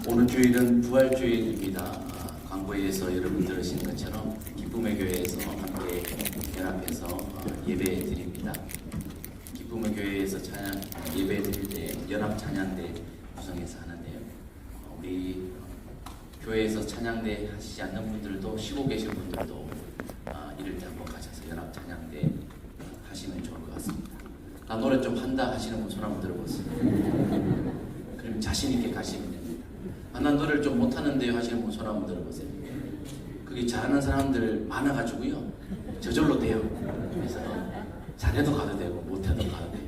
오늘 주일은 부활주일입니다. 광고에서 여러분 들으신 것처럼 기쁨의 교회에서 함께 연합해서 예배 드립니다. 기쁨의 교회에서 찬양 예배 드릴 때 연합 찬양대 구성해서 하는데요. 우리 교회에서 찬양대 하시지 않는 분들도 쉬고 계신 분들도 이럴 때 한번 가셔서 연합 찬양대 하시면 좋을 것 같습니다. 나 노래 좀 한다 하시는 분 손 한번 들어보세요. 그럼 자신 있게 가시면 됩니다. 난 노래를 좀 못하는데요 하시는 분 손 한번 들어보세요. 그게 잘하는 사람들 많아가지고요 저절로 돼요. 그래서 잘해도 가도 되고 못해도 가도 돼요.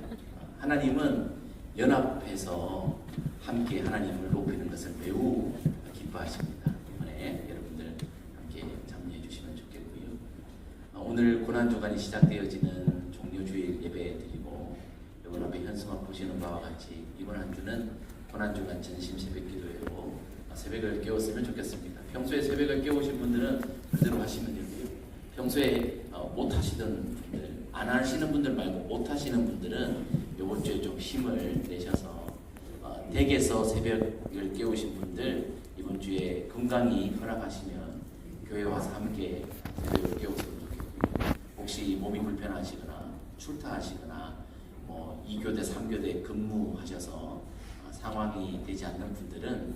하나님은 연합해서 함께 하나님을 높이는 것을 매우 기뻐하십니다. 이번에 여러분들 함께 참여해 주시면 좋겠고요. 오늘 고난주간이 시작되어지는 종료주일 예배 드리고 여러분 앞에 현수막 보시는 바와 같이 이번 한 주는 고난주간 전심 새벽기도회로 새벽을 깨웠으면 좋겠습니다. 평소에 새벽을 깨우신 분들은 그대로 하시면 되고요. 평소에 못 하시던 분들, 안 하시는 분들 말고 못 하시는 분들은 이번 주에 좀 힘을 내셔서 댁에서 새벽을 깨우신 분들 이번 주에 건강이 허락하시면 교회 와서 함께 새벽을 깨웠으면 좋겠고요. 혹시 몸이 불편하시거나 출타하시거나 2교대, 3교대 근무하셔서 상황이 되지 않는 분들은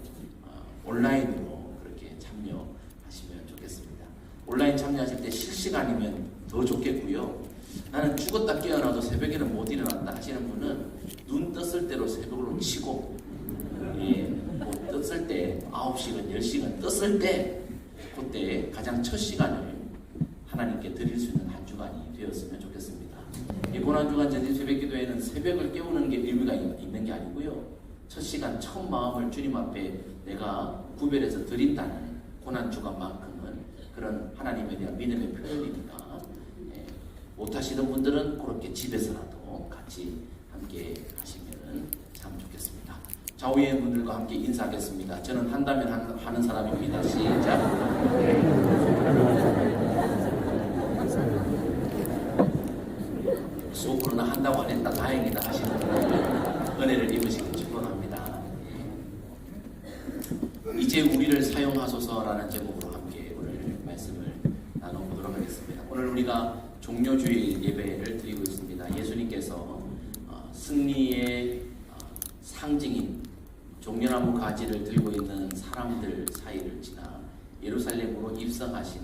온라인으로 그렇게 참여하시면 좋겠습니다. 온라인 참여하실 때 실시간이면 더 좋겠고요. 나는 죽었다 깨어나도 새벽에는 못 일어난다 하시는 분은 눈 떴을 때로 새벽으로 치고 떴을 때 9시간, 10시간 떴을 때 그때 가장 첫 시간을 하나님께 드릴 수 있는 한 주간이 되었으면 좋겠습니다. 이 고난주간 전진 새벽기도회는 새벽을 깨우는 게 의미가 있는 게 아니고요. 첫 시간 처음 마음을 주님 앞에 내가 구별해서 드린다는 고난주간만큼은 그런 하나님에 대한 믿음의 표현입니다. 못하시는 분들은 그렇게 집에서라도 같이 함께 하시면 참 좋겠습니다. 좌우의 분들과 함께 인사하겠습니다. 저는 한다면 하는 사람입니다. 시작. 속으로는 한다고 안 했다. 다행이다 하시는 분들 은혜를 입으시길 축원합니다. 이제 우리를 사용하소서라는 제목으로 함께 오늘 말씀을 나눠보도록 하겠습니다. 오늘 우리가 종료주일 예배를 드리고 있습니다. 예수님께서 승리의 상징인 종려나무 가지를 들고 있는 사람들 사이를 지나 예루살렘으로 입성하신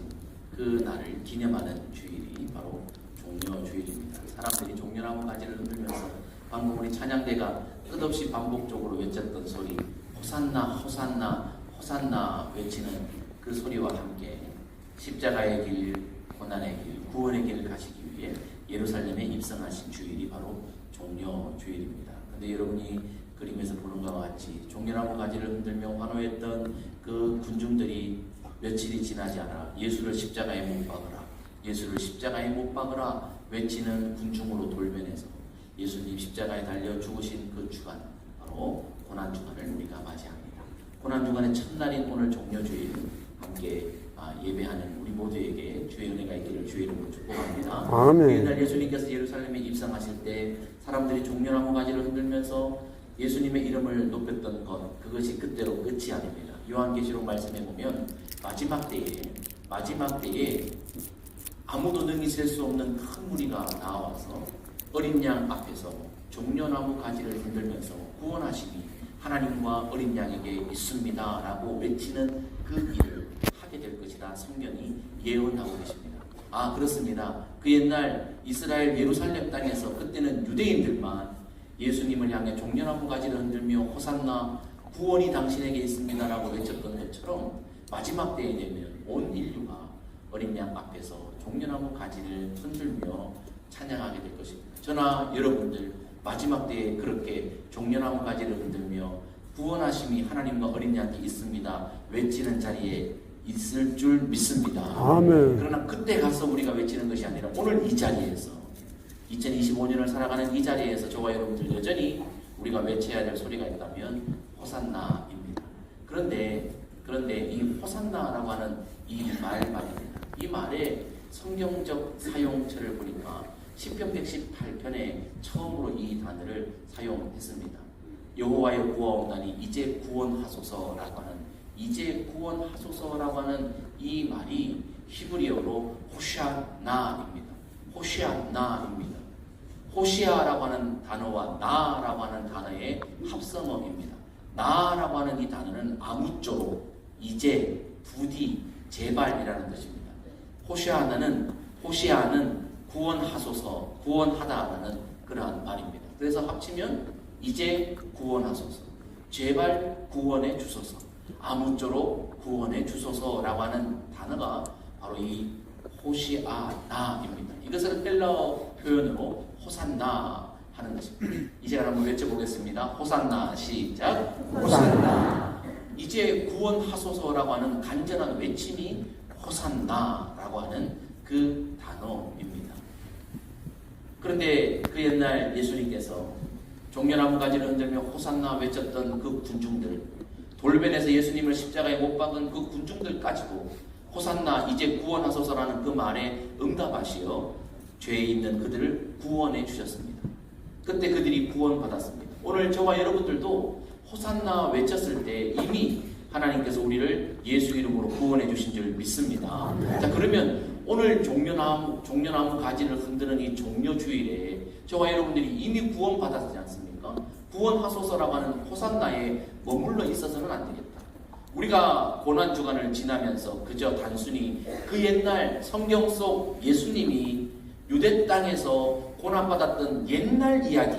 그 날을 기념하는 주일이 바로 종려주일입니다. 사람들이 종려나무 가지를 흔들면서 방금 우리 찬양대가 끝없이 반복적으로 외쳤던 소리, 호산나 호산나 호산나 외치는 그 소리와 함께 십자가의 길, 고난의 길, 구원의 길을 가시기 위해 예루살렘에 입성하신 주일이 바로 종려주일입니다. 근데 여러분이 그림에서 보는 것과 같이 종려나무 가지를 흔들며 환호했던 그 군중들이 며칠이 지나지 않아 예수를 십자가에 못 박으라, 예수를 십자가에 못 박으라 외치는 군중으로 돌변해서 예수님 십자가에 달려 죽으신 그 주간, 바로 고난주간을 우리가 맞이합니다. 고난주간의 첫날인 오늘 종려주일 함께 예배하는 우리 모두에게 주의 은혜가 있기를 주의 이름으로 축복합니다. 아멘. 이날 예수님께서 예루살렘에 입성하실 때 사람들이 종려나무 가지를 흔들면서 예수님의 이름을 높였던 것, 그것이 그때로 끝이 아닙니다. 요한계시록 말씀에 보면 마지막 때에 아무도 능히 셀 수 없는 큰 무리가 나와서 어린 양 앞에서 종려나무 가지를 흔들면서 구원하심이 하나님과 어린 양에게 있습니다 라고 외치는 그 일을 하게 될 것이라 성경이 예언하고 계십니다. 그렇습니다. 그 옛날 이스라엘 예루살렘 땅에서 그때는 유대인들만 예수님을 향해 종려나무 가지를 흔들며 호산나 구원이 당신에게 있습니다 라고 외쳤던 것처럼 마지막 때에 되면 온 인류가 어린 양 앞에서 종려나무 가지를 흔들며 찬양하게 될 것입니다. 저나 여러분들 마지막 때에 그렇게 종려나무 가지를 흔들며 구원하심이 하나님과 어린 양이 있습니다 외치는 자리에 있을 줄 믿습니다. 아멘. 그러나 그때 가서 우리가 외치는 것이 아니라 오늘 이 자리에서 2025년을 살아가는 이 자리에서 저와 여러분들 여전히 우리가 외쳐야 될 소리가 있다면 호산나입니다. 그런데 이 호산나라고 하는 이 말입니다. 이 말의 성경적 사용처를 보니까 시편 118편에 처음으로 이 단어를 사용했습니다. 여호와여 구하옵나니 이제 구원하소서라고 하는 이 말이 히브리어로 호시아나입니다. 호시아라고 하는 단어와 나라고 하는 단어의 합성어입니다. 나라고 하는 이 단어는 아무쪼록, 이제, 부디, 제발이라는 뜻입니다. 호시아는 구원하소서, 구원하다라는 그러한 말입니다. 그래서 합치면 이제 구원하소서, 제발 구원해 주소서, 아무쪼록 구원해 주소서라고 하는 단어가 바로 이 호시아나입니다. 이것을 헬라어 표현으로 호산나 하는 것입니다. 이제 한번 외쳐보겠습니다. 호산나, 시작. 호산나. 이제 구원하소서라고 하는 간절한 외침이 호산나라고 하는 그 단어입니다. 그런데 그 옛날 예수님께서 종려나무 가지를 흔들며 호산나 외쳤던 그 군중들, 돌변해서 예수님을 십자가에 못 박은 그 군중들까지도 호산나 이제 구원하소서라는 그 말에 응답하시어 죄에 있는 그들을 구원해 주셨습니다. 그때 그들이 구원받았습니다. 오늘 저와 여러분들도 호산나 외쳤을 때 이미 하나님께서 우리를 예수 이름으로 구원해 주신 줄 믿습니다. 자, 그러면 오늘 종려나무 가지를 흔드는 이 종려주일에 저와 여러분들이 이미 구원받았지 않습니까? 구원하소서라고 하는 호산나에 머물러 있어서는 안 되겠다. 우리가 고난주간을 지나면서 그저 단순히 그 옛날 성경 속 예수님이 유대 땅에서 고난받았던 옛날 이야기,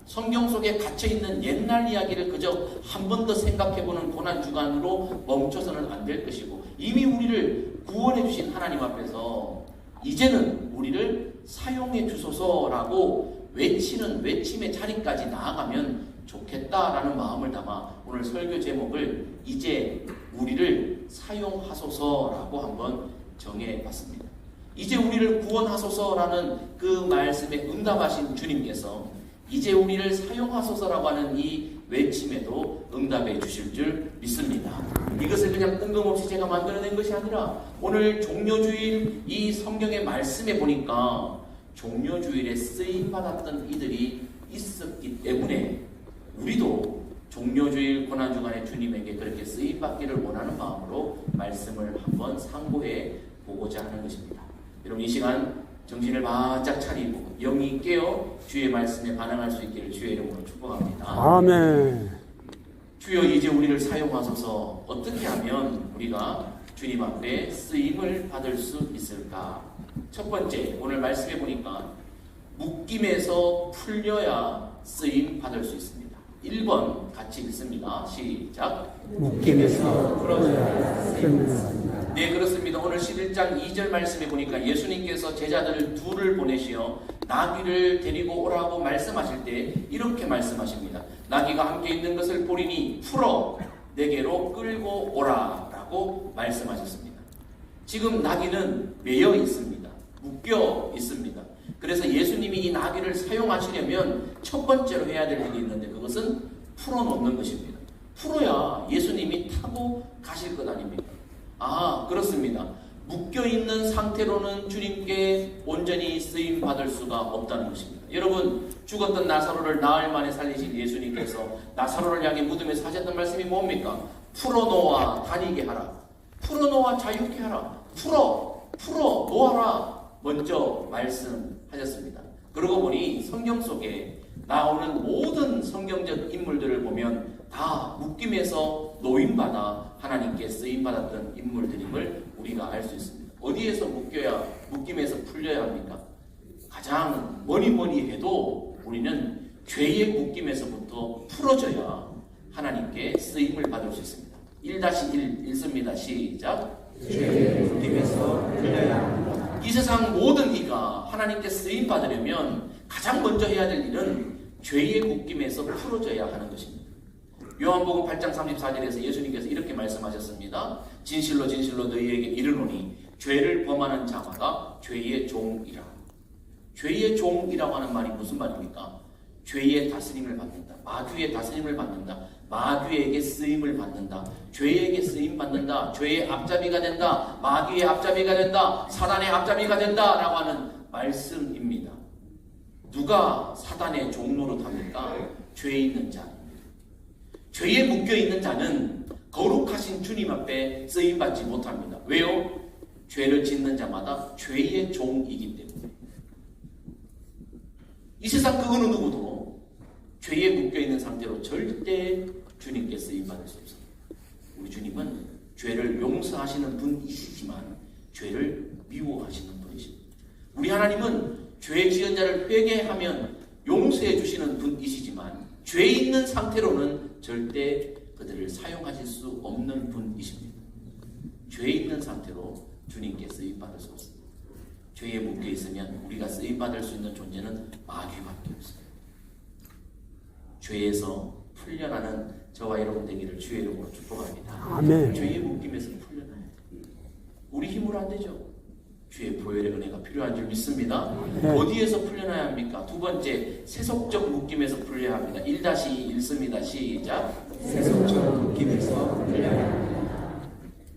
성경 속에 갇혀있는 옛날 이야기를 그저 한 번 더 생각해보는 고난주간으로 멈춰서는 안 될 것이고, 이미 우리를 구원해 주신 하나님 앞에서 이제는 우리를 사용해 주소서라고 외치는 외침의 자리까지 나아가면 좋겠다라는 마음을 담아 오늘 설교 제목을 이제 우리를 사용하소서라고 한번 정해봤습니다. 이제 우리를 구원하소서라는 그 말씀에 응답하신 주님께서 이제 우리를 사용하소서라고 하는 이 외침에도 응답해 주실 줄 믿습니다. 이것을 그냥 뜬금없이 제가 만들어낸 것이 아니라 오늘 종료주일 이 성경의 말씀에 보니까 종료주일에 쓰임받았던 이들이 있었기 때문에 우리도 종료주일 고난주간에 주님에게 그렇게 쓰임받기를 원하는 마음으로 말씀을 한번 상고해 보고자 하는 것입니다. 여러분 이 시간 정신을 바짝 차리고 영이 깨어 주의 말씀에 반응할 수 있기를 주의 이름으로 축복합니다. 아멘. 주여 이제 우리를 사용하소서. 어떻게 하면 우리가 주님 앞에 쓰임을 받을 수 있을까? 첫 번째, 오늘 말씀해 보니까 묶임에서 풀려야 쓰임 받을 수 있습니다. 1번 같이 읽습니다. 시작. 묶임에서 풀어야 쓰임을 받는다. 네, 그렇습니다. 오늘 11장 2절 말씀해 보니까 예수님께서 제자들 둘을 보내시어 나귀를 데리고 오라고 말씀하실 때 이렇게 말씀하십니다. 나귀가 함께 있는 것을 보리니 풀어 내게로 끌고 오라 라고 말씀하셨습니다. 지금 나귀는 매여 있습니다. 묶여 있습니다. 그래서 예수님이 이 나귀를 사용하시려면 첫 번째로 해야 될 일이 있는데 그것은 풀어놓는 것입니다. 풀어야 예수님이 타고 가실 것 아닙니까? 아, 그렇습니다. 묶여있는 상태로는 주님께 온전히 쓰임받을 수가 없다는 것입니다. 여러분, 죽었던 나사로를 나흘 만에 살리신 예수님께서 나사로를 향해 무덤에서 하셨던 말씀이 뭡니까? 풀어놓아 다니게 하라. 풀어놓아 자유케 하라. 풀어 놓아라. 먼저 말씀하셨습니다. 그러고 보니 성경 속에 나오는 모든 성경적 인물들을 보면 다 묶임에서 노임받아 하나님께 쓰임받았던 인물들임을 우리가 알 수 있습니다. 어디에서 묶임에서 풀려야 합니까? 가장 뭐니 해도 우리는 죄의 묶임에서부터 풀어져야 하나님께 쓰임을 받을 수 있습니다. 1-1 읽습니다. 시작. 죄의 묶임에서 풀려야 합니다. 이 세상 모든 이가 하나님께 쓰임 받으려면 가장 먼저 해야 될 일은 죄의 묶임에서 풀어져야 하는 것입니다. 요한복음 8장 34절에서 예수님께서 이렇게 말씀하셨습니다. 진실로 진실로 너희에게 이르노니 죄를 범하는 자마다 죄의 종이라. 죄의 종이라고 하는 말이 무슨 말입니까? 죄의 다스림을 받는다. 마귀의 다스림을 받는다. 마귀에게 쓰임을 받는다. 죄에게 쓰임 받는다. 죄의 앞잡이가 된다. 마귀의 앞잡이가 된다. 사단의 앞잡이가 된다. 라고 하는 말씀입니다. 누가 사단의 종로로 합니까? 죄 있는 자입니다. 죄에 묶여있는 자는 거룩하신 주님 앞에 쓰임받지 못합니다. 왜요? 죄를 짓는 자마다 죄의 종이기 때문에. 이 세상 그 어느 누구도 죄에 묶여있는 상태로 절대 주님께 쓰임받을 수 없습니다. 우리 주님은 죄를 용서하시는 분이시지만 죄를 미워하시는 분이십니다. 우리 하나님은 죄 지은 자를 회개하면 용서해 주시는 분이시지만 죄 있는 상태로는 절대 그들을 사용하실 수 없는 분이십니다. 죄 있는 상태로 주님께 쓰임받을 수 없습니다. 죄에 묶여 있으면 우리가 쓰임받을 수 있는 존재는 마귀밖에 없습니다. 죄에서 풀려나는 저와 여러분 되기를 주의 이름으로 축복합니다. 아멘. 죄의 묶임에서 풀려나야 돼요. 우리 힘으로 안 되죠. 주의 보혈의 은혜가 필요한 줄 믿습니다. 네. 어디에서 풀려나야 합니까? 두 번째, 세속적 묶임에서 풀려야 합니다. 1-2 읽습니다. 시작. 세속적 묶임에서 풀려야 합니다.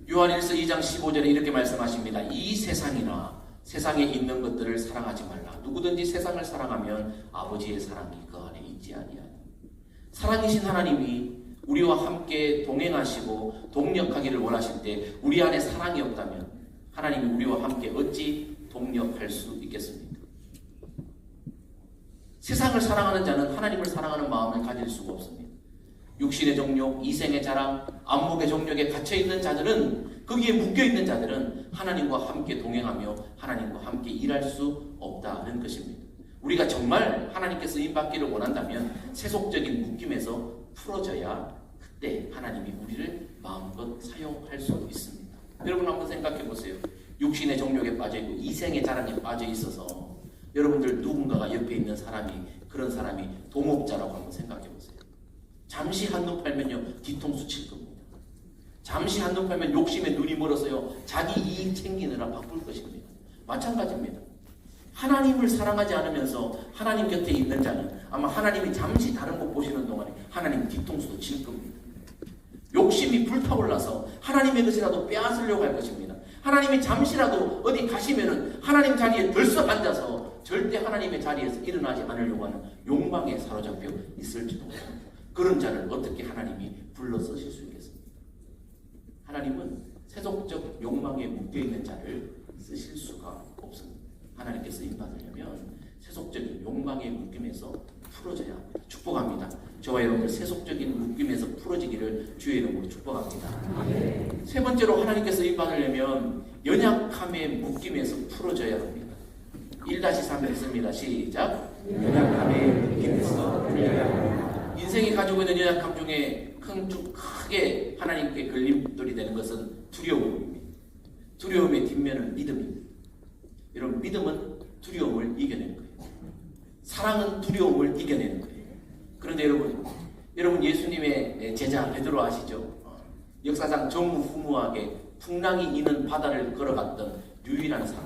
요한일서 2장 15절에 이렇게 말씀하십니다. 이 세상이나 세상에 있는 것들을 사랑하지 말라. 누구든지 세상을 사랑하면 아버지의 사랑이 그 안에 있지 아니하니. 사랑이신 하나님이 우리와 함께 동행하시고 동력하기를 원하실 때 우리 안에 사랑이 없다면 하나님이 우리와 함께 어찌 동력할 수 있겠습니까? 세상을 사랑하는 자는 하나님을 사랑하는 마음을 가질 수가 없습니다. 육신의 정욕, 이생의 자랑, 안목의 정욕에 갇혀있는 자들은, 거기에 묶여있는 자들은 하나님과 함께 동행하며 하나님과 함께 일할 수 없다는 것입니다. 우리가 정말 하나님께 쓰임받기를 원한다면 세속적인 묶임에서 풀어져야 그때 하나님이 우리를 마음껏 사용할 수 있습니다. 여러분 한번 생각해 보세요. 육신의 정욕에 빠져있고 이생의 자랑에 빠져있어서 여러분들 누군가가 옆에 있는 사람이, 그런 사람이 동업자라고 한번 생각해 보세요. 잠시 한눈 팔면요 뒤통수 칠 겁니다. 잠시 한눈 팔면 욕심에 눈이 멀어서요 자기 이익 챙기느라 바쁠 것입니다. 마찬가지입니다. 하나님을 사랑하지 않으면서 하나님 곁에 있는 자는 아마 하나님이 잠시 다른 곳 보시는 동안에 하나님 뒤통수도 칠 겁니다. 욕심이 불타올라서 하나님의 것이라도 빼앗으려고 할 것입니다. 하나님이 잠시라도 어디 가시면은 하나님 자리에 들썩 앉아서 절대 하나님의 자리에서 일어나지 않으려고 하는 욕망에 사로잡혀 있을지도 모릅니다. 그런 자를 어떻게 하나님이 불러 쓰실 수 있겠습니까? 하나님은 세속적 욕망에 묶여있는 자를 쓰실 수가 없습니다. 하나님께 쓰임받으려면 세속적인 욕망의 묶임에서 풀어져야 합니다. 축복합니다. 저와 여러분들 세속적인 묶임에서 풀어지기를 주의 이름으로 축복합니다. 세 번째로 하나님께 쓰임받으려면 연약함의 묶임에서 풀어져야 합니다. 1-3 읽습니다. 시작. 연약함의 묶임에서 풀려야 합니다. 인생이 가지고 있는 연약함 중에 크게 하나님께 걸림돌이 되는 것은 두려움입니다. 두려움의 뒷면은 믿음입니다. 여러분, 믿음은 두려움을 이겨내는 거예요. 사랑은 두려움을 이겨내는 거예요. 그런데 여러분 예수님의 제자 베드로 아시죠? 역사상 전무후무하게 풍랑이 있는 바다를 걸어갔던 유일한 사람.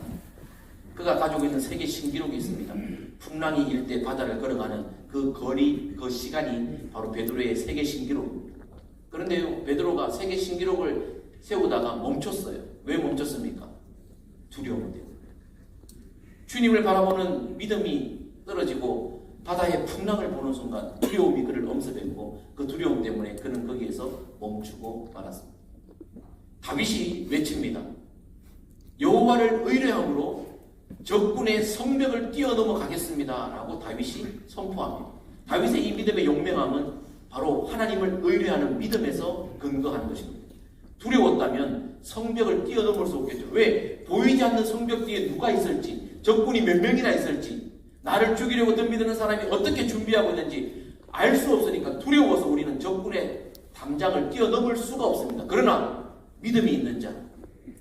그가 가지고 있는 세계 신기록이 있습니다. 풍랑이 일 때 바다를 걸어가는 그 거리, 그 시간이 바로 베드로의 세계 신기록입니다. 그런데요, 베드로가 세계 신기록을 세우다가 멈췄어요. 왜 멈췄습니까? 두려움 때문에. 주님을 바라보는 믿음이 떨어지고 바다의 풍랑을 보는 순간 두려움이 그를 엄습했고 그 두려움 때문에 그는 거기에서 멈추고 말았습니다. 다윗이 외칩니다. 여호와를 의뢰함으로 적군의 성벽을 뛰어넘어 가겠습니다 라고 다윗이 선포합니다. 다윗의 이 믿음의 용맹함은 바로 하나님을 의뢰하는 믿음에서 근거한 것입니다. 두려웠다면 성벽을 뛰어넘을 수 없겠죠. 왜? 보이지 않는 성벽 뒤에 누가 있을지, 적군이 몇 명이나 있을지, 나를 죽이려고 덤비드는 사람이 어떻게 준비하고 있는지 알 수 없으니까 두려워서 우리는 적군의 담장을 뛰어넘을 수가 없습니다. 그러나 믿음이 있는 자,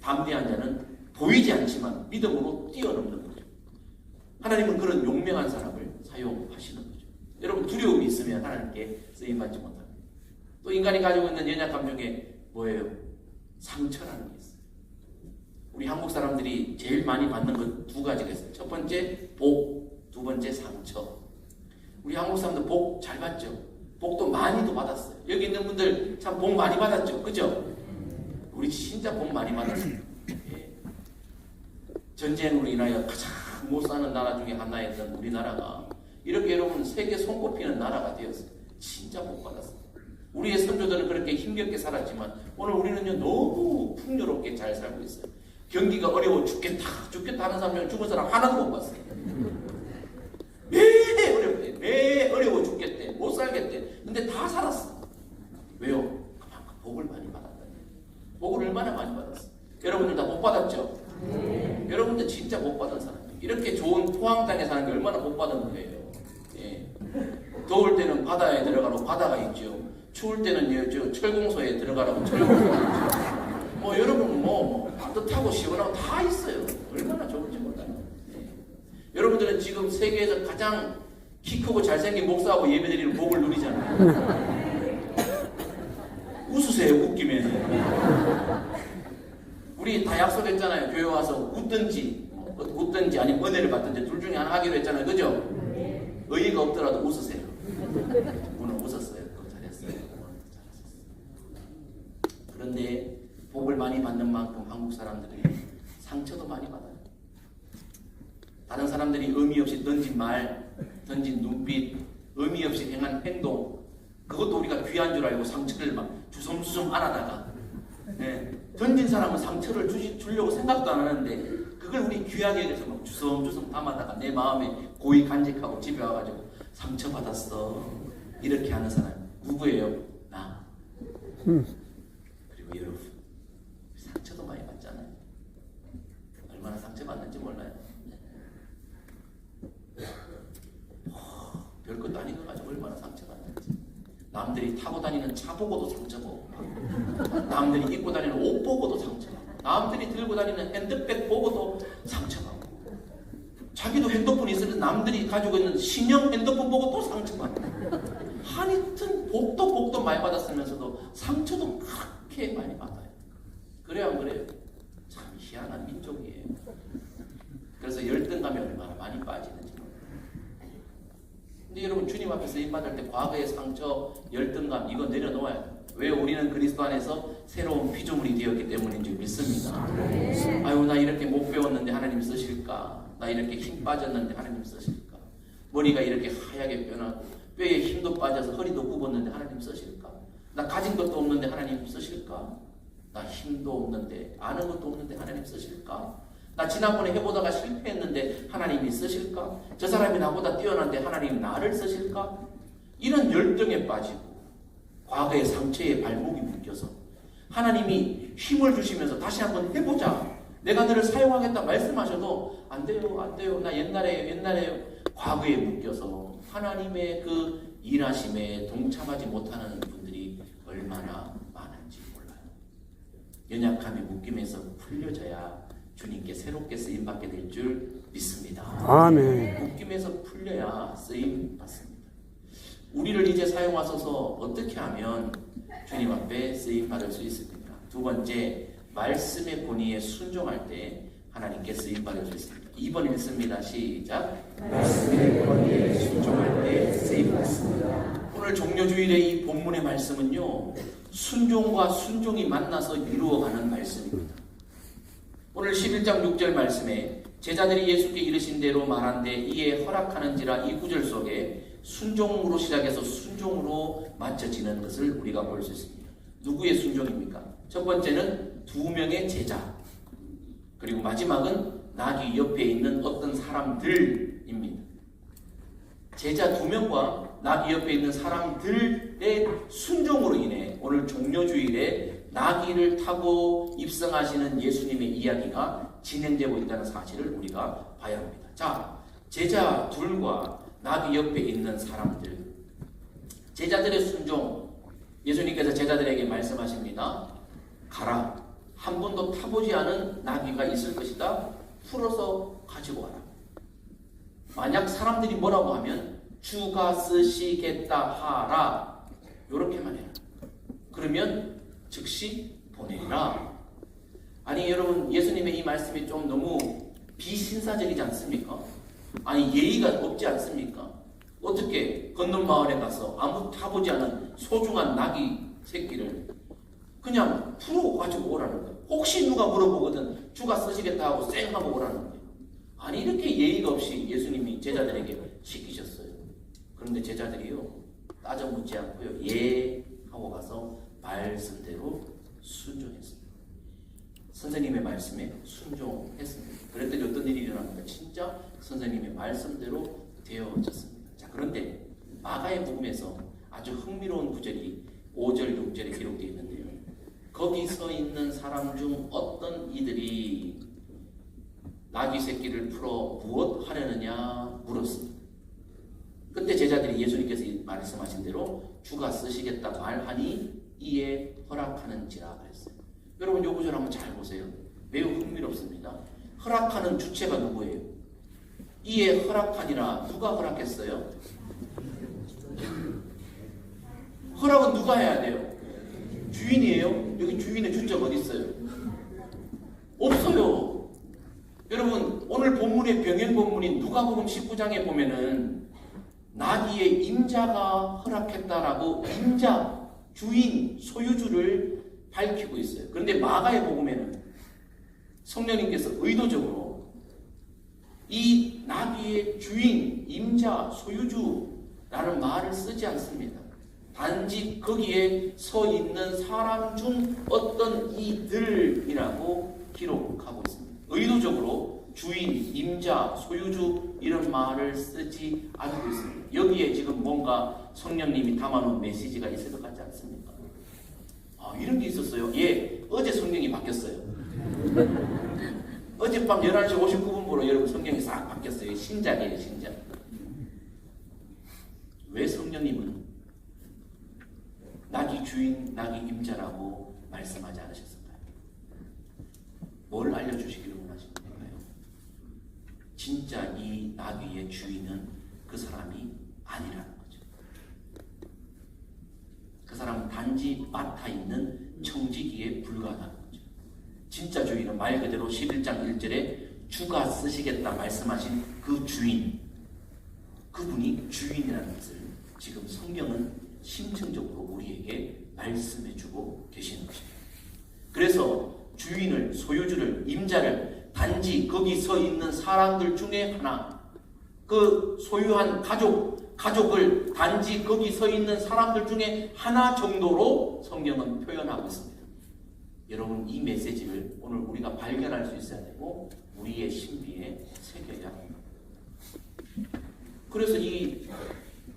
담대한 자는 보이지 않지만 믿음으로 뛰어넘는 거죠. 하나님은 그런 용맹한 사람을 사용하시는 거죠. 여러분, 두려움이 있으면 하나님께 쓰임받지 못합니다. 또 인간이 가지고 있는 연약함 중에 뭐예요? 상처라는 게 있어요. 우리 한국 사람들이 제일 많이 받는 것 두 가지가 있어요. 첫 번째 복, 두 번째 상처. 우리 한국 사람들 복 잘 받죠? 복도 많이도 받았어요. 여기 있는 분들 참 복 많이 받았죠? 그죠? 우리 진짜 복 많이 받았어요. 예. 전쟁으로 인하여 가장 못 사는 나라 중에 하나였던 우리나라가 이렇게 여러분 세계 손꼽히는 나라가 되었어요. 진짜 복 받았어요. 우리의 선조들은 그렇게 힘겹게 살았지만 오늘 우리는요 너무 풍요롭게 잘 살고 있어요. 경기가 어려워 죽겠다 하는 사람 중에 죽은 사람 하나도 못 봤어요. 매 어렵대, 매 어려워 죽겠대, 못 살겠대. 근데 다 살았어. 왜요? 그만큼 복을 많이 받았다. 복을 얼마나 많이 받았어? 여러분들 다 복 받았죠? 여러분들 진짜 복 받은 사람이에요. 이렇게 좋은 토항 땅에 사는 게 얼마나 복 받은 거예요. 예. 더울 때는 바다에 들어가라고 바다가 있죠. 추울 때는 저 철공소에 들어가라고 철공소가 있죠. 뭐 여러분 뭐 따뜻하고 시원하고 다 있어요. 얼마나 좋은지 몰라요. 예. 여러분들은 지금 세계에서 가장 키 크고 잘생긴 목사하고 예배드리는 복을 누리잖아요. 웃으세요. 웃기면. 우리 다 약속했잖아요. 교회 와서 웃든지 아니면 은혜를 받든지 둘 중에 하나 하기로 했잖아요. 그죠? 의의가 없더라도 웃으세요. 오늘 웃었어요. 잘했어요. 그런데 복을 많이 받는 만큼 한국 사람들이 상처도 많이 받아요. 다른 사람들이 의미 없이 던진 말, 던진 눈빛, 의미 없이 행한 행동, 그것도 우리가 귀한 줄 알고 상처를 막 주섬주섬 안아다가 던진 사람은 상처를 주려고 생각도 안 하는데 그걸 우리 귀하게 여겨서 막 주섬주섬 담아다가 내 마음에 고이 간직하고 집에 와가지고 상처받았어 이렇게 하는 사람 누구예요? 나. 그리고 여러분 상처도 많이 받잖아요. 얼마나 상처받는지 몰라요. 별것도 아닌 거 가지고 얼마나 상처받는지. 남들이 타고 다니는 차 보고도 상처받고, 남들이 입고 다니는 옷 보고도 상처받고, 남들이 들고 다니는 핸드백 보고도 상처받고, 자기도 핸드폰이 있으면 남들이 가지고 있는 신형 핸드폰 보고 또 상처받고, 하여튼 복도 많이 받았으면서도 상처도 그렇게 많이 받아요. 그래야 안 그래요? 참 희한한 민족이에요. 그래서 열등감이 얼마나 많이 빠지는지 몰라요. 근데 여러분 주님 앞에 쓰임받을 때 과거의 상처, 열등감 이거 내려놓아야 돼요. 왜? 우리는 그리스도 안에서 새로운 피조물이 되었기 때문인 줄 믿습니다. 아유 나 이렇게 못 배웠는데 하나님 쓰실까? 나 이렇게 힘 빠졌는데 하나님 쓰실까? 머리가 이렇게 하얗게 변하고 뼈에 힘도 빠져서 허리도 굽었는데 하나님 쓰실까? 나 가진 것도 없는데 하나님 쓰실까? 나 힘도 없는데 아는 것도 없는데 하나님 쓰실까? 나 지난번에 해보다가 실패했는데 하나님이 쓰실까? 저 사람이 나보다 뛰어난데 하나님이 나를 쓰실까? 이런 열등에 빠지고 과거의 상처에 발목이 묶여서 하나님이 힘을 주시면서 다시 한번 해보자. 내가 너를 사용하겠다 말씀하셔도 안 돼요, 안 돼요. 나 옛날에 과거에 묶여서 하나님의 그 일하심에 동참하지 못하는 분들이 얼마나 많은지 몰라요. 연약함에 묶임에서 풀려져야 주님께 새롭게 쓰임받게 될 줄 믿습니다. 아멘. 묶임에서 풀려야 쓰임받습니다. 우리를 이제 사용하셔서 어떻게 하면 주님 앞에 쓰임받을 수 있습니까? 두 번째, 말씀의 권위에 순종할 때 하나님께 쓰임받을 수 있습니다. 2번 읽습니다. 시작. 말씀의 권위에 순종할 때 쓰임받습니다. 오늘 종료주일의 이 본문의 말씀은요, 순종과 순종이 만나서 이루어가는 말씀입니다. 오늘 11장 6절 말씀에 제자들이 예수께 이르신 대로 말한데 이에 허락하는지라 이 구절 속에 순종으로 시작해서 순종으로 맞춰지는 것을 우리가 볼 수 있습니다. 누구의 순종입니까? 첫 번째는 2명의 제자, 그리고 마지막은 나귀 옆에 있는 어떤 사람들입니다. 제자 2명과 나귀 옆에 있는 사람들의 순종으로 인해 오늘 종료주일에 나귀를 타고 입성하시는 예수님의 이야기가 진행되고 있다는 사실을 우리가 봐야 합니다. 자, 제자 둘과 나귀 옆에 있는 사람들, 제자들의 순종, 예수님께서 제자들에게 말씀하십니다. 가라. 한 번도 타보지 않은 나귀가 있을 것이다. 풀어서 가지고 와라. 만약 사람들이 뭐라고 하면 주가 쓰시겠다 하라. 이렇게만 해라. 그러면 즉시 보내라. 아니 여러분, 예수님의 이 말씀이 좀 너무 비신사적이지 않습니까? 아니 예의가 없지 않습니까? 어떻게 건넌 마을에 가서 아무 타보지 않은 소중한 나귀 새끼를 그냥 풀어 가지고 오라는 거예요. 혹시 누가 물어보거든 주가 쓰시겠다 하고 쌩 하고 오라는 거예요. 아니 이렇게 예의가 없이 예수님이 제자들에게 시키셨어요. 그런데 제자들이요 따져 묻지 않고요 예 하고 가서 말씀대로 순종했습니다. 선생님의 말씀에 순종했습니다. 그랬더니 어떤 일이 일어납니까? 진짜 선생님의 말씀대로 되어졌습니다. 자, 그런데 마가의 복음에서 아주 흥미로운 구절이 5절, 6절에 기록되어 있는데요. 거기 서 있는 사람 중 어떤 이들이 나귀 새끼를 풀어 무엇 하려느냐 물었습니다. 그때 제자들이 예수님께서 말씀하신 대로 주가 쓰시겠다 말하니 이에 허락하는지라 그랬어요. 여러분 요 구절 한번 잘 보세요. 매우 흥미롭습니다. 허락하는 주체가 누구예요? 이에 허락하니라. 누가 허락했어요? 허락은 누가 해야 돼요? 주인이에요? 여기 주인의 주체가 어디 있어요? 없어요. 여러분 오늘 본문의 병행 본문인 누가복음 19장에 보면은 나귀의 임자가 허락했다라고 임자, 주인, 소유주를 밝히고 있어요. 그런데 마가의 복음에는 성령님께서 의도적으로 이 나귀의 주인, 임자, 소유주라는 말을 쓰지 않습니다. 단지 거기에 서 있는 사람 중 어떤 이들이라고 기록하고 있습니다. 의도적으로 주인, 임자, 소유주 이런 말을 쓰지 않고 있습니다. 여기에 지금 뭔가 성령님이 담아놓은 메시지가 있을 것 같지 않습니까? 이런 게 있었어요. 예, 어제 성경이 바뀌었어요. 어젯밤 11시 59분부로 여러분 성경이 싹 바뀌었어요. 신작이에요, 신작. 왜 성령님은 나귀 주인, 나귀 임자라고 말씀하지 않으셨을까요? 뭘 알려주시기를 원하십니까요? 진짜 이 나귀의 주인은 그 사람이 아니라는 거죠. 그 사람은 단지 맡아 있는 청지기에 불과하다는 거죠. 진짜 주인은 말 그대로 11장 1절에 주가 쓰시겠다 말씀하신 그 주인, 그분이 주인이라는 것을 지금 성경은 심층적으로 우리에게 말씀해주고 계시는 것입니다. 그래서 주인을, 소유주를, 임자를 단지 거기 서 있는 사람들 중에 하나, 그 소유한 가족을 단지 거기 서 있는 사람들 중에 하나 정도로 성경은 표현하고 있습니다. 여러분, 이 메시지를 오늘 우리가 발견할 수 있어야 되고 우리의 신비에 새겨야 합니다. 그래서 이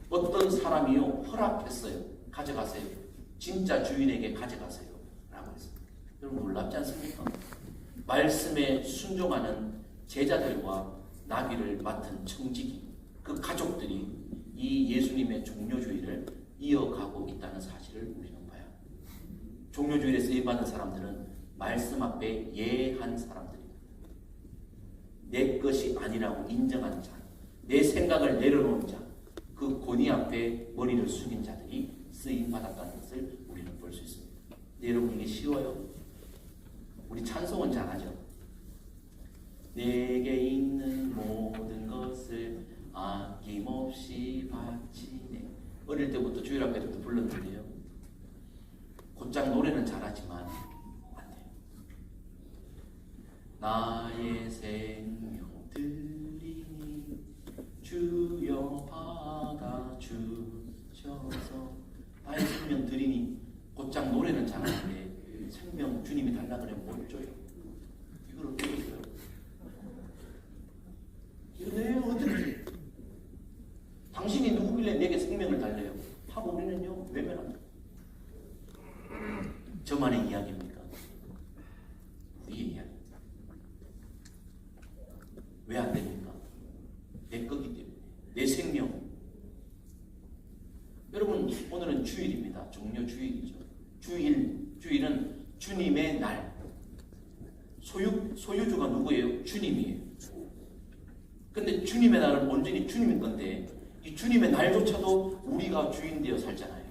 어떤 사람이요 허락했어요. 가져가세요. 진짜 주인에게 가져가세요 라고 했습니다. 여러분, 놀랍지 않습니까? 말씀에 순종하는 제자들과 나귀를 맡은 청지기, 그 가족들이 이 예수님의 종료주의를 이어가고 있다는 사실을 우리는 봐야 합니다. 종료주의에 쓰임받은 사람들은 말씀 앞에 예한 사람들입니다. 내 것이 아니라고 인정한 자, 내 생각을 내려놓은 자, 그 권위 앞에 머리를 숙인 자들이 쓰임받았다는 것을 우리는 볼 수 있습니다. 근데 여러분, 이게 쉬워요? 우리 찬송은 잘하죠. 내게 있는 모든 것을 아낌없이 바치네. 어릴 때부터 주일 앞에 때부터 불렀는데요. 곧장 노래는 잘하지만 안 돼요. 나의 생명 드리니 주여 받아주셔서, 나의 생명 드리니, 곧장 노래는 잘하는데 생명 주님이 달라 그러면 못 줘요. 이걸 어떻게 줘요? 이거 내 어떻게? 당신이 누구길래 내게 생명을 달래요? 하고 우리는요 외면합니다. 저만의 이야기입니까? 우리의 이야기입니다. 왜 안 됩니까? 내 거기 때문에. 내 생명. 여러분, 오늘은 주일입니다. 종료주일이죠. 주일은 주님의 날. 소유주가 누구예요? 주님이에요. 근데 주님의 날은 온전히 주님인 건데 이 주님의 날조차도 우리가 주인 되어 살잖아요.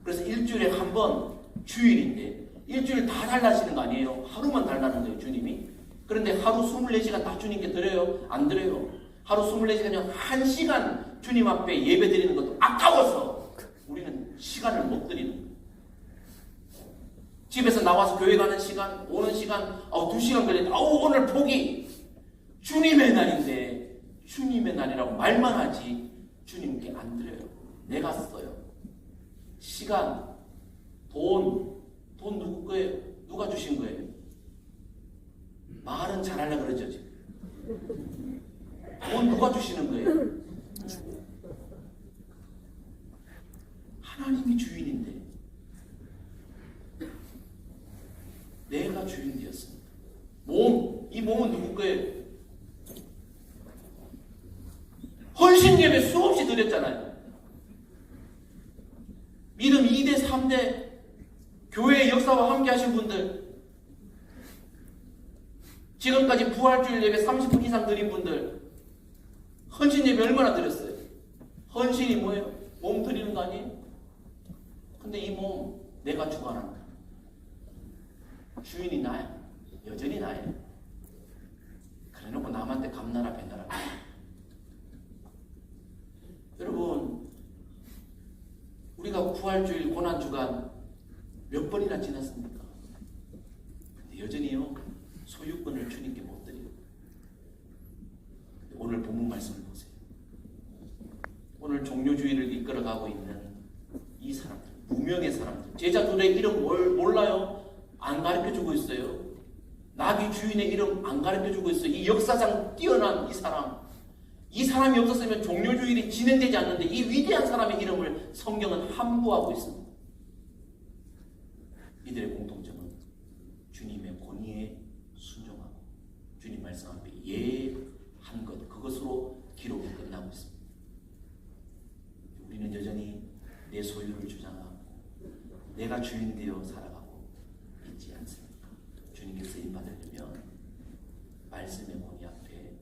그래서 일주일에 한 번 주일인데 일주일 다 달라지는 거 아니에요? 하루만 달라는 거예요, 주님이. 그런데 하루 24시간 다 주님께 드려요? 안 드려요. 하루 24시간이면 1시간 주님 앞에 예배 드리는 것도 아까워서 우리는 시간을 못 드리는 거예요. 집에서 나와서 교회 가는 시간, 오는 시간, 2시간 걸리는데 오늘 포기. 주님의 날인데 주님의 날이라고 말만 하지 주님께 안 드려요. 내가 써요. 시간, 돈 누구 거예요? 누가 주신 거예요? 말은 잘하려고 그러죠, 지금. 돈 누가 주시는 거예요? 하나님이 주인인데 내가 주인 되었습니다. 이 몸은 누구 거예요? 헌신 예배 수없이 드렸잖아요. 믿음 2대 3대 교회의 역사와 함께 하신 분들, 지금까지 부활주일 예배 30분 이상 드린 분들, 헌신 예배 얼마나 드렸어요? 헌신이 뭐예요? 몸 드리는 거 아니에요? 근데 이 몸 내가 주관하는 거야. 주인이 나야. 여전히 나예요. 그래놓고 남한테 감나라 배나라. 여러분, 우리가 부활주일 고난주간 몇 번이나 지났습니까? 근데 여전히요 소유권을 주님께 못 드려요. 오늘 본문 말씀을 보세요. 오늘 종료주의를 이끌어가고 있는 이 사람들, 무명의 사람들, 제자들의 이름 몰라요? 안 가르쳐주고 있어요. 나귀 주인의 이름 안 가르쳐주고 있어요. 이 역사상 뛰어난 이 사람이 없었으면 종료주일이 진행되지 않는데 이 위대한 사람의 이름을 성경은 함부하고 있습니다. 이들의 공통점은 주님의 권위에 순종하고 주님 말씀 앞에 예한 것, 그것으로 기록이 끝나고 있습니다. 우리는 여전히 내 소유를 주장하고 내가 주인 되어 살아가고 있지 않습니까? 주님께 쓰임 받으려면 말씀의 권위 앞에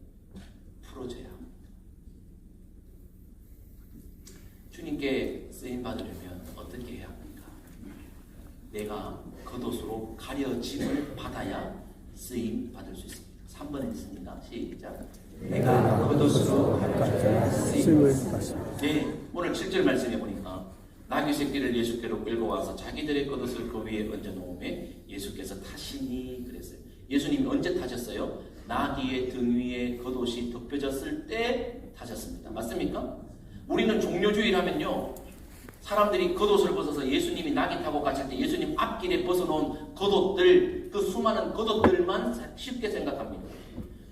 풀어져야 합니다. 주님께 쓰임 받으려면 어떻게 해야 합니까? 내가 겉옷으로 가려짐을 받아야 쓰임 받을 수 있습니다. 3번 읽습니다. 시작. 내가 겉옷으로 바깥에 쓰임을 받습니다. 네, 오늘 7절 말씀해 보니까 나귀 새끼를 예수께로 끌고 와서 자기들의 겉옷을 그 위에 얹어 놓음에 예수께서 타시니 그랬어요. 예수님이 언제 타셨어요? 나귀의 등 위에 겉옷이 덮여졌을 때 타셨습니다. 맞습니까? 우리는 종료주의라면요, 사람들이 겉옷을 벗어서 예수님이 나귀 타고 가실 때 예수님 앞길에 벗어놓은 겉옷들, 그 수많은 겉옷들만 쉽게 생각합니다.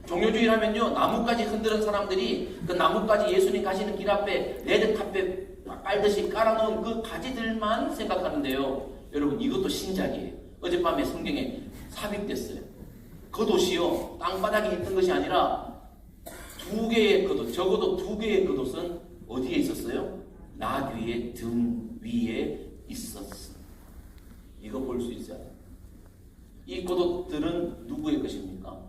종료주의라면요, 나뭇가지 흔드는 사람들이 그 나뭇가지 예수님 가시는 길 앞에 레드카펫 깔듯이 깔아놓은 그 가지들만 생각하는데요, 여러분 이것도 신작이에요. 어젯밤에 성경에 삽입됐어요. 겉옷이요, 땅바닥에 있던 것이 아니라 두 개의 겉옷, 적어도 두 개의 겉옷은 어디에 있었어요? 나귀의 등 위에 있었어. 이거 볼 수 있어요. 이 겉옷들은 누구의 것입니까?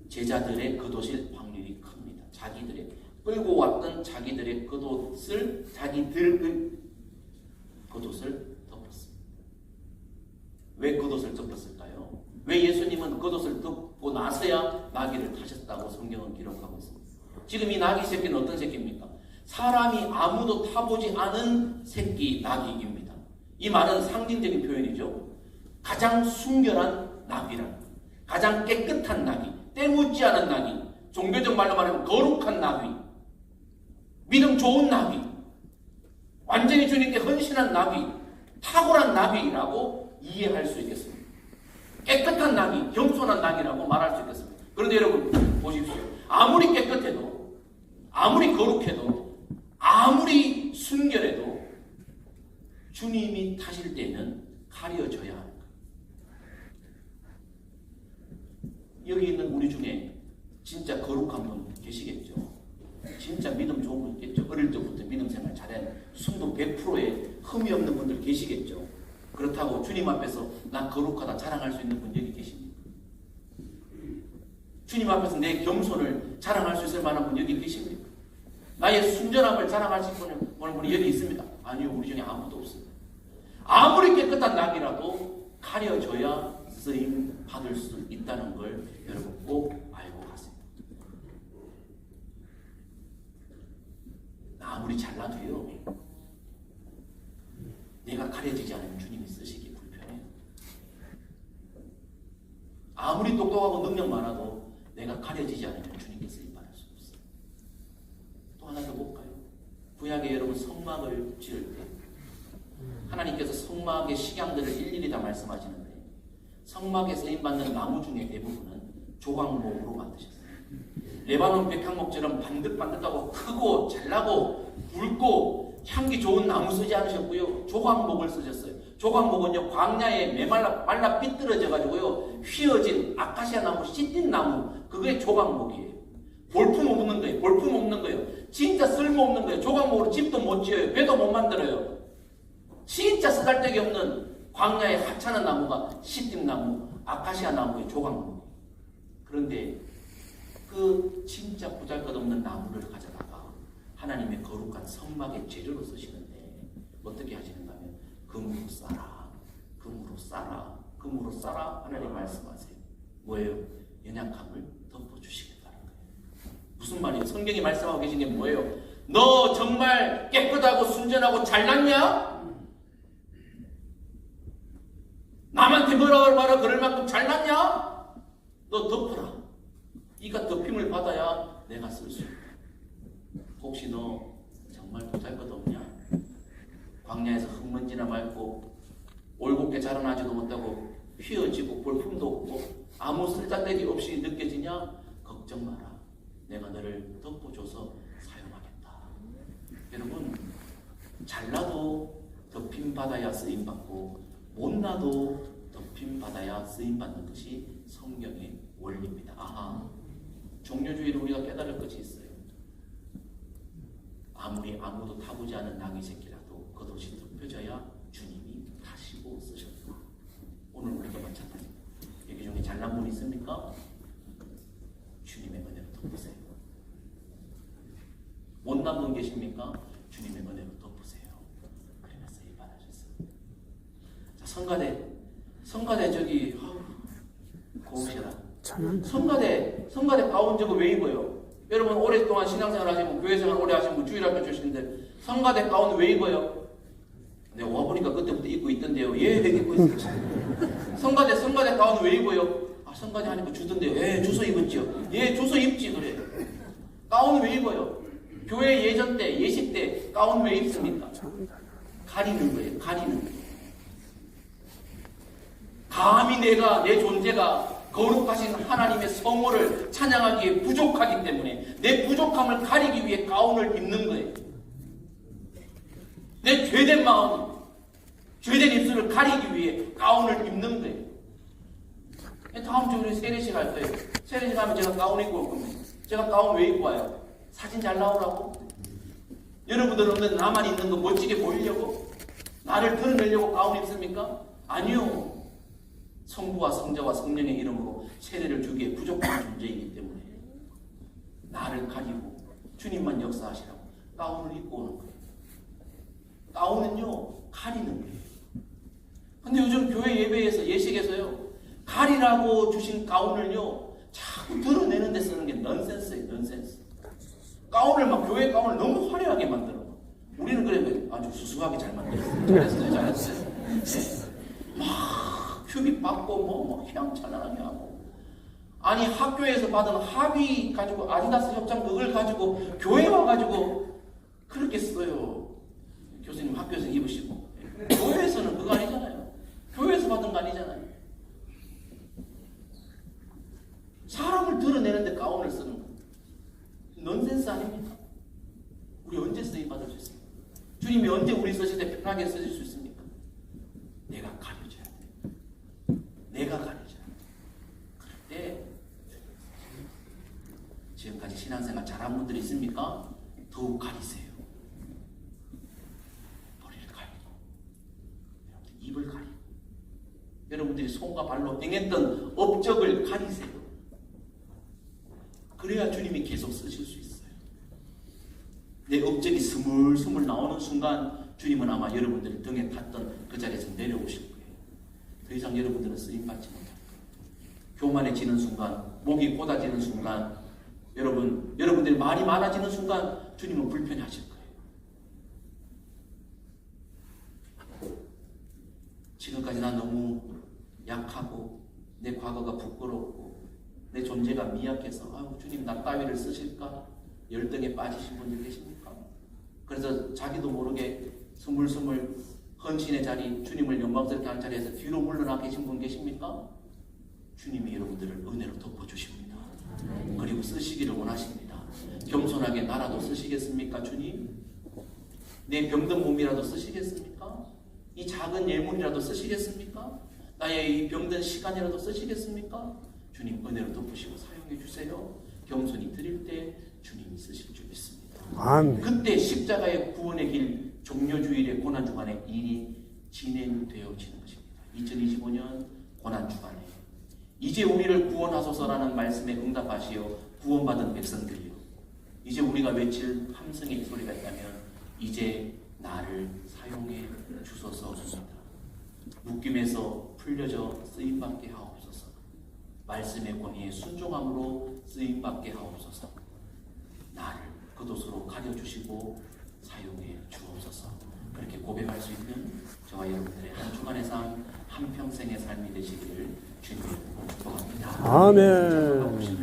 제자들의 겉옷일 확률이 큽니다. 자기들의 끌고 왔던 자기들의 겉옷을, 자기들의 겉옷을 덮었습니다. 왜 겉옷을 덮었을까요? 왜 예수님은 겉옷을 덮고 나서야 나귀를 타셨다고 성경은 기록하고 있습니다. 지금 이 나귀 새끼는 어떤 새끼입니까? 사람이 아무도 타보지 않은 새끼 나귀입니다. 이 말은 상징적인 표현이죠. 가장 순결한 나귀란, 가장 깨끗한 나귀, 때묻지 않은 나귀, 종교적 말로 말하면 거룩한 나귀, 믿음 좋은 나귀, 완전히 주님께 헌신한 나귀, 탁월한 나귀라고 이해할 수 있겠습니다. 깨끗한 나귀, 겸손한 나귀라고 말할 수 있겠습니다. 그런데 여러분 보십시오. 아무리 깨끗해도, 아무리 거룩해도, 아무리 순결해도 주님이 타실 때는 가려져야 합니다. 여기 있는 우리 중에 진짜 거룩한 분 계시겠죠? 진짜 믿음 좋은 분 있겠죠? 어릴 때부터 믿음 생활 잘한 순도 100%의 흠이 없는 분들 계시겠죠? 그렇다고 주님 앞에서 나 거룩하다 자랑할 수 있는 분 여기 계십니까? 주님 앞에서 내 겸손을 자랑할 수 있을 만한 분 여기 계십니까? 나의 순전함을 자랑할 수 있는 분이 여기 있습니다. 아니요, 우리 중에 아무도 없습니다. 아무리 깨끗한 낙이라도 가려져야 쓰임 받을 수 있다는 걸 여러분 꼭 알고 가세요. 아무리 잘나도요, 내가 가려지지 않으면 주님이 쓰시기 불편해요. 아무리 똑똑하고 능력 많아도 내가 가려지지 않으면 주님께 쓰임 받을 수 없어요. 또 하나 더 볼까요? 구약에 여러분 성막을 지을 때 하나님께서 성막의 식양들을 일일이 다 말씀하시는데 성막에 쓰임받는 나무 중에 대부분은 조각목으로 만드셨어요. 레바논 백향목처럼 반듯반듯하고 크고 잘나고 굵고 향기 좋은 나무 쓰지 않으셨고요. 조각목을 쓰셨어요. 조각목은요, 광야에 말라 삐뚤어져 가지고요, 휘어진 아카시아 나무, 씨띤 나무, 그게 조각목이에요. 볼품 없는 거예요. 볼품 없는 거예요. 진짜 쓸모없는 거예요. 조각목으로 집도 못 지어요. 배도 못 만들어요. 진짜 쓰잘데기 없는 광야에 하찮은 나무가 씨띤 나무, 아카시아 나무의 조각목. 그런데 그 진짜 보잘것없는 나무를 가져다가 하나님의 거룩한 성막의 재료로 쓰시는데 어떻게 하시는가 하면 금으로 싸라, 금으로 싸라, 금으로 싸라 하나님 말씀하세요. 뭐예요? 연약함을 덮어주시겠다는 거예요. 무슨 말이에요? 성경이 말씀하고 계신 게 뭐예요? 너 정말 깨끗하고 순전하고 잘났냐? 남한테 뭐라 그럴 만큼 잘났냐? 너 덮어라. 네가 덮임을 받아야 내가 쓸 수 있다. 혹시 너 정말 보잘것없냐? 광야에서 흙먼지나 밟고 올곧게 자라나지도 못하고 휘어지고 볼품도 없고 아무 쓸데기 없이 느껴지냐? 걱정 마라. 내가 너를 덮어줘서 사용하겠다. 여러분, 잘나도 덮임받아야 쓰임받고 못나도 덮임받아야 쓰임받는 것이 성경의 원리입니다. 아하, 종료주의를 우리가 깨달을 것이 있어요. 아무리 아무도 타보지 않은 나귀 새끼라도 겉옷이 덮여져야 주님이 타시고 쓰셨다. 오늘 우리가 마찬가지입니다. 여기 중에 잘난 분 있습니까? 주님의 은혜로 덮으세요. 못난 분 계십니까? 주님의 은혜로 덮으세요. 그러면 쓰임 받으셨어요. 자, 성가대 저기 고우시라. 성가대 가운 저거 왜 입어요? 여러분 오랫동안 신앙생활 하시고 교회생활 오래 하시고 주일학교 출신인데 성가대 가운 왜 입어요? 내가 와보니까 그때부터 입고 있던데요. 예, 입고 있어요. 성가대 가운 왜 입어요? 아, 성가대 하니까 주던데요. 예, 주소 입었죠. 예, 주소 입지 그래. 가운 왜 입어요? 교회 예전 때, 예식 때 가운 왜 입습니까? 가리는 거예요. 가리는 거예요. 감히 내 존재가 거룩하신 하나님의 성호를 찬양하기에 부족하기 때문에 내 부족함을 가리기 위해 가운을 입는 거예요. 내 죄된 마음, 죄된 입술을 가리기 위해 가운을 입는 거예요. 다음 주에 우리 세례식 할 거예요. 세례식 하면 제가 가운 입고 올 겁니다. 제가 가운 왜 입고 와요? 사진 잘 나오라고? 여러분들 없는 나만 있는 거 멋지게 보이려고? 나를 드러내려고 가운 입습니까? 아니요. 성부와 성자와 성령의 이름으로 세례를 주기에 부족한 존재이기 때문에 나를 가리고 주님만 역사하시라고 가운을 입고 오는 거예요. 가운은요 가리는 거예요. 근데 요즘 교회 예배에서 예식에서요 가리라고 주신 가운을요 자꾸 드러내는 데 쓰는 게 넌센스예요. 넌센스. 가운을 막 교회 가운을 너무 화려하게 만들어. 우리는 그래 아주 수수하게 잘 만들었어요. 잘했어요. 네. 막 큐빅 받고 뭐 휘황찬란하게 하고. 아니 학교에서 받은 합의 가지고 아디다스 협찬 그걸 가지고 교회 와가지고 그렇게 써요. 교수님 학교에서 입으시고. 교회에서는 그거 아니잖아요. 교회에서 받은 거 아니잖아요. 사람을 드러내는데 가운을 쓰는 거. 넌센스 아닙니까? 우리 언제 쓰임 받을 수 있습니까? 주님이 언제 우리 쓰실 때 편하게 쓰실 수 있습니까? 내가 가려져야 돼. 내가 가려져야 돼. 그럴 때 지금까지 신앙생활 잘한 분들이 있습니까? 더욱 가리세요. 머리를 가리고 입을 가리고 여러분들이 손과 발로 행했던 업적을 가리세요. 그래야 주님이 계속 쓰실 수 있어요. 내 업적이 스물스물 나오는 순간 주님은 아마 여러분들이 등에 탔던 그 자리에서 내려오실 거예요. 더 이상 여러분들은 쓰임받지 못할 거예요. 교만해지는 순간, 목이 곧아지는 순간, 여러분들이 말이 많아지는 순간 주님은 불편해하실 거예요. 지금까지 난 너무 약하고 내 과거가 부끄럽고 내 존재가 미약해서 아유 주님 나 따위를 쓰실까? 열등에 빠지신 분들 계십니까? 그래서 자기도 모르게 스물스물 헌신의 자리, 주님을 영광스럽게 하는 자리에서 뒤로 물러나 계신 분 계십니까? 주님이 여러분들을 은혜로 덮어주십니다. 그리고 쓰시기를 원하십니다. 겸손하게 나라도 쓰시겠습니까? 주님? 내 병든 몸이라도 쓰시겠습니까? 이 작은 예물이라도 쓰시겠습니까? 나의 이 병든 시간이라도 쓰시겠습니까? 주님 은혜로 덮으시고 사용해 주세요. 겸손히 드릴 때 주님이 쓰실 줄 믿습니다. 아멘. 그때 십자가의 구원의 길 종료주일의 고난주간의 일이 진행되어지는 것입니다. 2025년 고난주간에 이제 우리를 구원하소서라는 말씀에 응답하시어 구원받은 백성들이요. 이제 우리가 외칠 함성의 소리가 있다면 이제 나를 사용해 주소서입니다. 묶임에서 풀려져 쓰임받게 하옵소서. 말씀의 권위에 순종함으로 쓰임받게 하옵소서. 나를 그곳으로 가려주시고 사용해 주옵소서. 그렇게 고백할 수 있는 저와 여러분들의 한 주간의 삶, 한 평생의 삶이 되시기를 주님으로 축복합니다. 아멘.